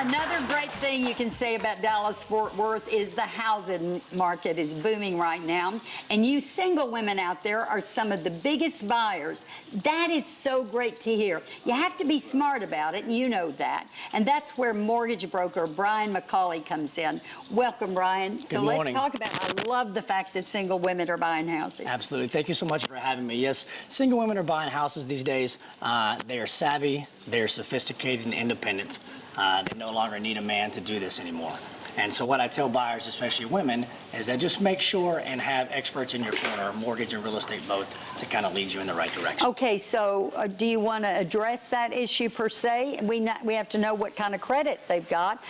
Another great thing you can say about Dallas-Fort Worth is the housing market is booming right now. And you single women out there are some of the biggest buyers. That is so great to hear. You have to be smart about it, and you know that. And that's where mortgage broker Brian McCauley comes in. Welcome, Brian. Good morning. Let's talk about, I love the fact that single women are buying houses. Absolutely. Thank you so much for having me. Yes, single women are buying houses these days. They are savvy, they're sophisticated and independent. They no longer need a man to do this anymore. And so what I tell buyers, especially women, is that just make sure and have experts in your corner, mortgage and real estate both, to kind of lead you in the right direction. Okay, so do you want to address that issue per se? We have to know what kind of credit they've got.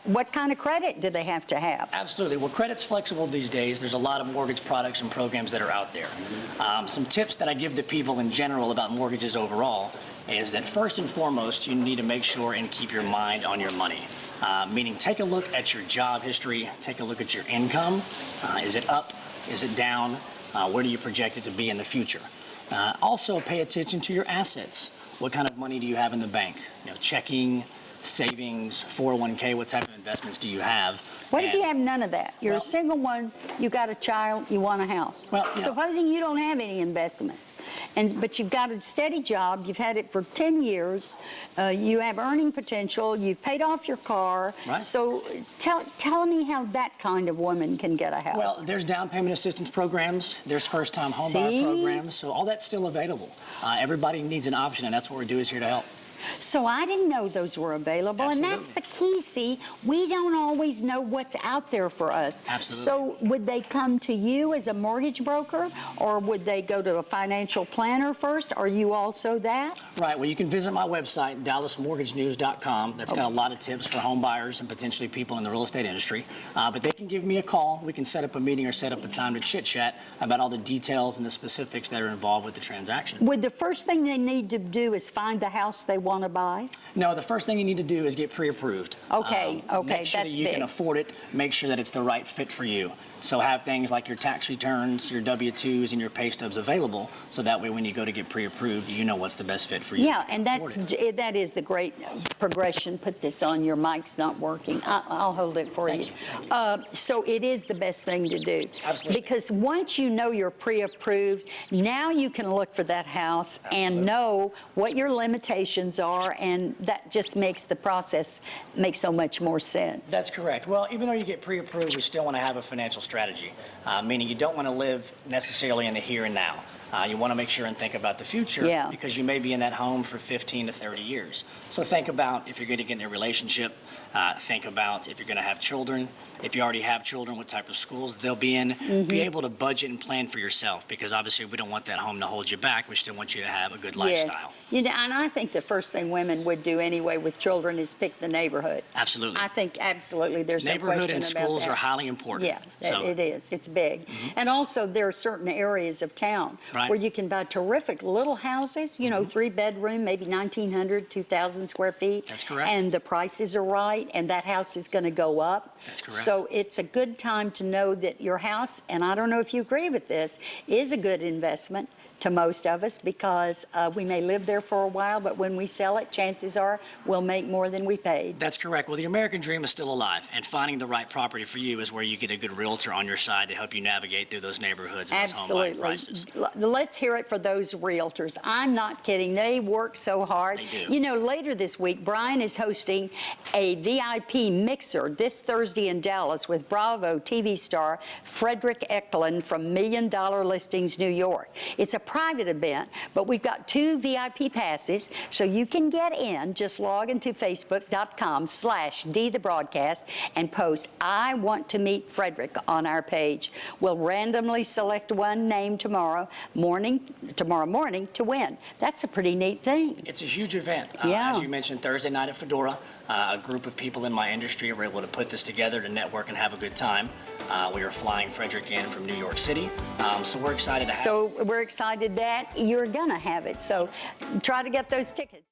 What kind of credit do they have to have? Absolutely. Well, credit's flexible these days. There's a lot of mortgage products and programs that are out there. Some tips that I give to people in general about mortgages overall is that first and foremost, you need to make sure and keep your mind on your money. Meaning take a look at your job history, take a look at your income. Is it up? Is it down? Where do you project it to be in the future? Also pay attention to your assets. What kind of money do you have in the bank? You know, checking, savings, 401k, what type of investments do you have? What if you have none of that? You're a single one, you got a child, you want a house. Well, supposing you don't have any investments, but you've got a steady job, you've had it for 10 years, you have earning potential, you've paid off your car. Right. So tell me how that kind of woman can get a house. Well, there's down payment assistance programs, there's first-time home buyer programs, so all that's still available. Everybody needs an option, and that's what we do is here to help. So I didn't know those were available. Absolutely. And that's the key, see, we don't always know what's out there for us. Absolutely. So would they come to you as a mortgage broker, or would they go to a financial planner first? Are you also that? Right, well, you can visit my website, dallasmortgagenews.com. That's got a lot of tips for home buyers and potentially people in the real estate industry. But they can give me a call. We can set up a meeting or set up a time to chit-chat about all the details and the specifics that are involved with the transaction. Would the first thing they need to do is find the house they want to buy? No, the first thing you need to do is get pre-approved. Okay, make sure that's that you big. can afford it. Make sure that it's the right fit for you. So have things like your tax returns, your W-2s, and your pay stubs available, so that way when you go to get pre-approved, you know what's the best fit for you. Yeah, and that is the great progression. Put this on. Your mic's not working. I'll hold it for you. So it is the best thing to do. Absolutely. Because once you know you're pre-approved, now you can look for that house and know what your limitations are, and that just makes the process make so much more sense. That's correct. Well, even though you get pre-approved, we still want to have a financial strategy, meaning you don't want to live necessarily in the here and now. You want to make sure and think about the future, because you may be in that home for 15 to 30 years. So think about if you're going to get in a relationship, think about if you're going to have children. If you already have children, what type of schools they'll be in. Be able to budget and plan for yourself, because obviously we don't want that home to hold you back. We still want you to have a good lifestyle. You know, and I think the first thing women would do anyway with children is pick the neighborhood. Absolutely. I think absolutely there's no question about that. Neighborhood and schools are highly important. Yeah, it is. It's big. And also there are certain areas of town where you can buy terrific little houses, you know, 3-bedroom, maybe 1,900, 2,000 square feet. That's correct. And the prices are right, and that house is going to go up. That's correct. So it's a good time to know that your house, and I don't know if you agree with this, is a good investment to most of us, because we may live there for a while, but when we sell it, chances are we'll make more than we paid. That's correct. Well, the American dream is still alive, and finding the right property for you is where you get a good realtor on your side to help you navigate through those neighborhoods and those home buying prices. Let's hear it for those realtors. I'm not kidding. They work so hard. They do. You know, later this week, Brian is hosting a VIP mixer this Thursday in Dallas with Bravo TV star Frederick Eklund from $1 Million Listings New York. It's a private event, but we've got 2 VIP passes, so you can get in. Just log into facebook.com/DTheBroadcast and post "I want to meet Frederick" on our page. We'll randomly select one name tomorrow morning to win. That's a pretty neat thing. It's a huge event. As you mentioned, Thursday night at Fedora, a group of people in my industry were able to put this together to network and have a good time. We are flying Frederick in from New York City, so we're excited to have it. So we're excited that you're going to have it. So try to get those tickets.